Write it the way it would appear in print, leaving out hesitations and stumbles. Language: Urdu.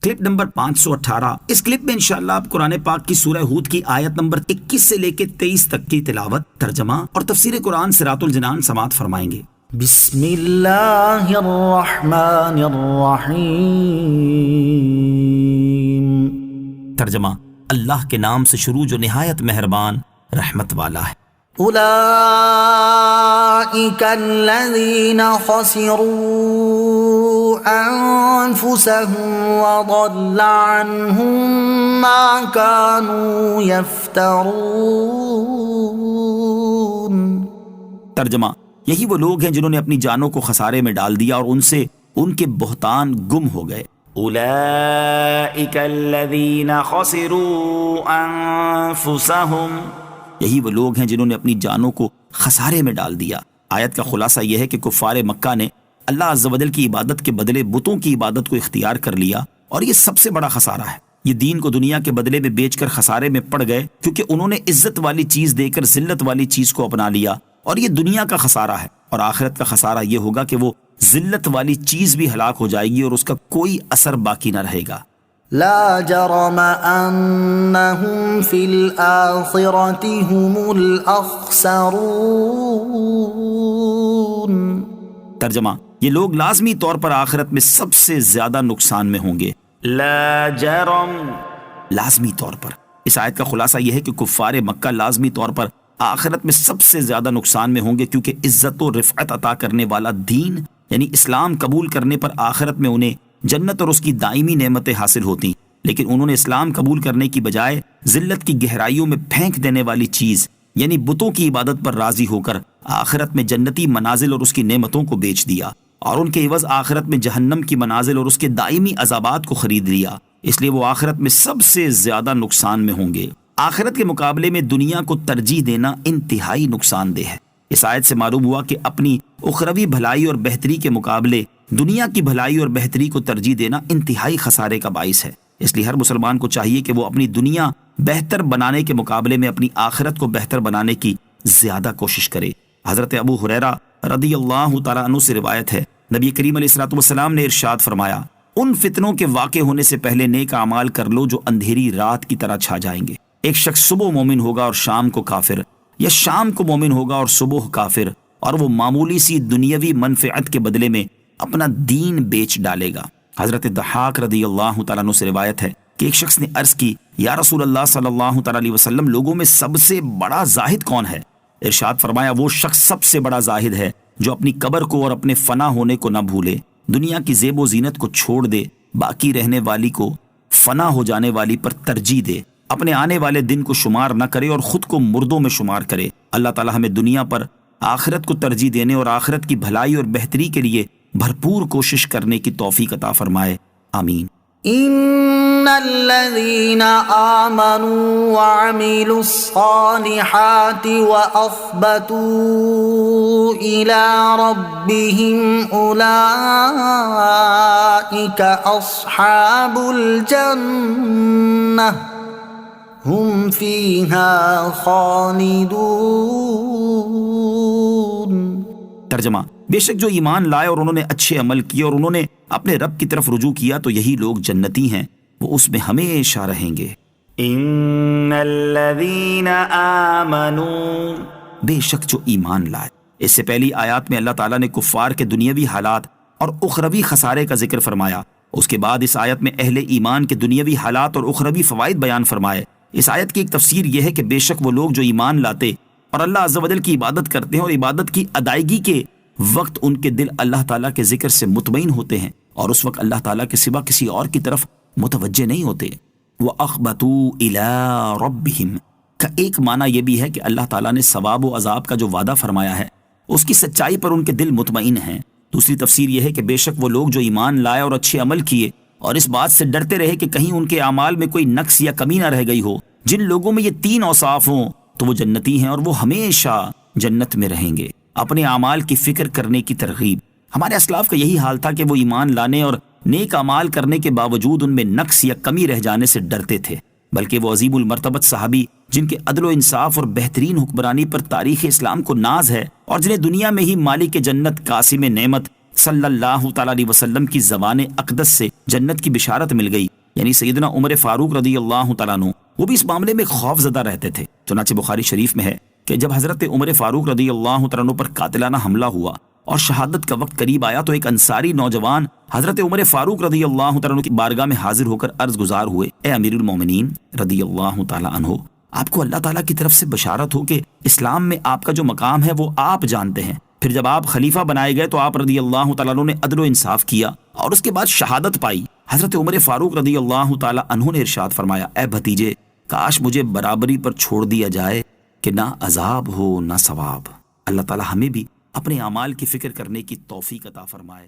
Clip number 518۔ اس کلپ میں انشاءاللہ آپ قرآن پاک کی سورہ ہود کی آیت نمبر 21 سے لے کے 23 تک کی تلاوت، ترجمہ اور تفسیر قرآن صراط الجنان سماعت فرمائیں گے۔ بسم اللہ الرحمن الرحیم۔ ترجمہ، اللہ کے نام سے شروع جو نہایت مہربان رحمت والا ہے۔ اولئک الذین خسروا انفسهم وضل عنهم ما كانوا يفترون۔ ترجمہ، یہی وہ لوگ ہیں جنہوں نے اپنی جانوں کو خسارے میں ڈال دیا اور ان سے ان کے بہتان گم ہو گئے۔ اولئک الذین خسروا انفسهم، یہی وہ لوگ ہیں جنہوں نے اپنی جانوں کو خسارے میں ڈال دیا۔ آیت کا خلاصہ یہ ہے کہ کفار مکہ نے اللہ عز و جل کی عبادت کے بدلے بتوں کی عبادت کو اختیار کر لیا، اور یہ سب سے بڑا خسارہ ہے۔ یہ دین کو دنیا کے بدلے میں بیچ کر خسارے میں پڑ گئے، کیونکہ انہوں نے عزت والی چیز دے کر ذلت والی چیز کو اپنا لیا، اور یہ دنیا کا خسارہ ہے۔ اور آخرت کا خسارہ یہ ہوگا کہ وہ ذلت والی چیز بھی ہلاک ہو جائے گی اور اس کا کوئی اثر باقی نہ رہے گا۔ لا جرم انہم فی الآخرۃ هم الاخسرون۔ ترجمہ، یہ لوگ لازمی طور پر آخرت میں سب سے زیادہ نقصان میں ہوں گے۔ لا جرم، لازمی طور پر۔ اس آیت کا خلاصہ یہ ہے کہ کفار مکہ لازمی طور پر آخرت میں سب سے زیادہ نقصان میں ہوں گے، کیونکہ عزت و رفعت عطا کرنے والا دین یعنی اسلام قبول کرنے پر آخرت میں انہیں جنت اور اس کی دائمی نعمتیں حاصل ہوتی، لیکن انہوں نے اسلام قبول کرنے کی بجائے ذلت کی گہرائیوں میں پھینک دینے والی چیز یعنی بتوں کی عبادت پر راضی ہو کر آخرت میں جنتی منازل اور اس کی نعمتوں کو بیچ دیا، اور ان کے عوض آخرت میں جہنم کی منازل اور اس کے دائمی عذابات کو خرید لیا۔ اس لیے وہ آخرت میں سب سے زیادہ نقصان میں ہوں گے۔ آخرت کے مقابلے میں دنیا کو ترجیح دینا انتہائی نقصان دہ ہے۔ اس آیت سے معلوم ہوا کہ اپنی اخروی بھلائی اور بہتری کے مقابلے دنیا کی بھلائی اور بہتری کو ترجیح دینا انتہائی خسارے کا باعث ہے۔ اس لیے ہر مسلمان کو چاہیے کہ وہ اپنی دنیا بہتر بنانے کے مقابلے میں اپنی آخرت کو بہتر بنانے کی زیادہ کوشش کرے۔ حضرت ابو ہریرہ رضی اللہ تعالیٰ عنہ سے روایت ہے، نبی کریم علیہ الصلوۃ والسلام نے ارشاد فرمایا، ان فتنوں کے واقع ہونے سے پہلے نیک اعمال کر لو جو اندھیری رات کی طرح چھا جائیں گے۔ ایک شخص صبح مومن ہوگا اور شام کو کافر، یا شام کو مومن ہوگا اور صبح کافر، اور وہ معمولی سی دنیاوی منفعت کے بدلے میں اپنا دین بیچ ڈالے گا۔ حضرت ضحاک رضی اللہ تعالیٰ عنہ سے روایت ہے کہ ایک شخص نے عرض کی، یا رسول اللہ صلی اللہ تعالیٰ علیہ وسلم، لوگوں میں سب سے بڑا زاہد کون ہے؟ ارشاد فرمایا، وہ شخص سب سے بڑا زاہد ہے جو اپنی قبر کو اور اپنے فنا ہونے کو نہ بھولے، دنیا کی زیب و زینت کو چھوڑ دے، باقی رہنے والی کو فنا ہو جانے والی پر ترجیح دے، اپنے آنے والے دن کو شمار نہ کرے اور خود کو مردوں میں شمار کرے۔ اللہ تعالیٰ ہمیں دنیا پر آخرت کو ترجیح دینے اور آخرت کی بھلائی اور بہتری کے لیے بھرپور کوشش کرنے کی توفیق عطا فرمائے، آمین۔ ان الذين آمنوا وعملوا الصالحات واخبتوا الى ربهم اولئك اصحاب الجنة هم فيها خالدون۔ ترجمہ، بے شک جو ایمان لائے اور انہوں نے اچھے عمل کیے اور انہوں نے اپنے رب کی طرف رجوع کیا تو یہی لوگ جنتی ہیں، وہ اس میں ہمیشہ رہیں گے۔ ان الذین آمنوا، بے شک جو ایمان لائے۔ اس سے پہلی آیات میں اللہ تعالیٰ نے کفار کے دنیاوی حالات اور اخروی خسارے کا ذکر فرمایا، اس کے بعد اس آیت میں اہل ایمان کے دنیاوی حالات اور اخروی فوائد بیان فرمائے۔ اس آیت کی ایک تفسیر یہ ہے کہ بے شک وہ لوگ جو ایمان لاتے اور اللہ عز و جل کی عبادت کرتے ہیں اور عبادت کی ادائیگی کے وقت ان کے دل اللہ تعالیٰ کے ذکر سے مطمئن ہوتے ہیں اور اس وقت اللہ تعالیٰ کے سوا کسی اور کی طرف متوجہ نہیں ہوتے۔ وَأَخْبَتُوا إِلَىٰ رَبِّهِمْ کا ایک معنی یہ بھی ہے کہ اللہ تعالیٰ نے ثواب و عذاب کا جو وعدہ فرمایا ہے اس کی سچائی پر ان کے دل مطمئن ہیں۔ دوسری تفسیر یہ ہے کہ بے شک وہ لوگ جو ایمان لائے اور اچھے عمل کیے اور اس بات سے ڈرتے رہے کہ کہیں ان کے اعمال میں کوئی نقص یا کمی نہ رہ گئی ہو، جن لوگوں میں یہ تین اوصاف ہوں تو وہ جنتی ہیں اور وہ ہمیشہ جنت میں رہیں گے۔ اپنے اعمال کی فکر کرنے کی ترغیب۔ ہمارے اسلاف کا یہی حال تھا کہ وہ ایمان لانے اور نیک اعمال کرنے کے باوجود ان میں نقص یا کمی رہ جانے سے ڈرتے تھے، بلکہ وہ عظیم المرتبت صحابی جن کے عدل و انصاف اور بہترین حکمرانی پر تاریخ اسلام کو ناز ہے اور جنہیں دنیا میں ہی مالک جنت قاسم نعمت صلی اللہ تعالی علیہ وسلم کی زبان اقدس سے جنت کی بشارت مل گئی، یعنی سیدنا عمر فاروق رضی اللہ تعالیٰ عنہ وہ بھی اس معاملے میں خوف زدہ رہتے تھے. چنانچہ بخاری شریف میں ہے کہ جب حضرت عمر فاروق رضی اللہ تعالیٰ عنہ پر قاتلانہ حملہ ہوا اور شہادت کا وقت قریب آیا تو ایک انصاری نوجوان حضرت عمر فاروق رضی اللہ تعالیٰ عنہ کی بارگاہ میں حاضر ہو کر عرض گزار ہوئے، اے امیر المومنین رضی اللہ تعالیٰ عنہ، آپ کو اللہ تعالیٰ کی طرف سے بشارت ہو کہ اسلام میں آپ کا جو مقام ہے وہ آپ جانتے ہیں. پھر جب آپ خلیفہ بنائے گئے تو آپ رضی اللہ تعالیٰ عنہ نے عدل و انصاف کیا اور اس کے بعد شہادت پائی. حضرت عمر فاروق رضی اللہ تعالیٰ عنہ نے ارشاد فرمایا، اے بھتیجے، کاش مجھے برابری پر چھوڑ دیا جائے کہ نہ عذاب ہو نہ ثواب. اللہ تعالیٰ ہمیں بھی اپنے اعمال کی فکر کرنے کی توفیق عطا فرمائے.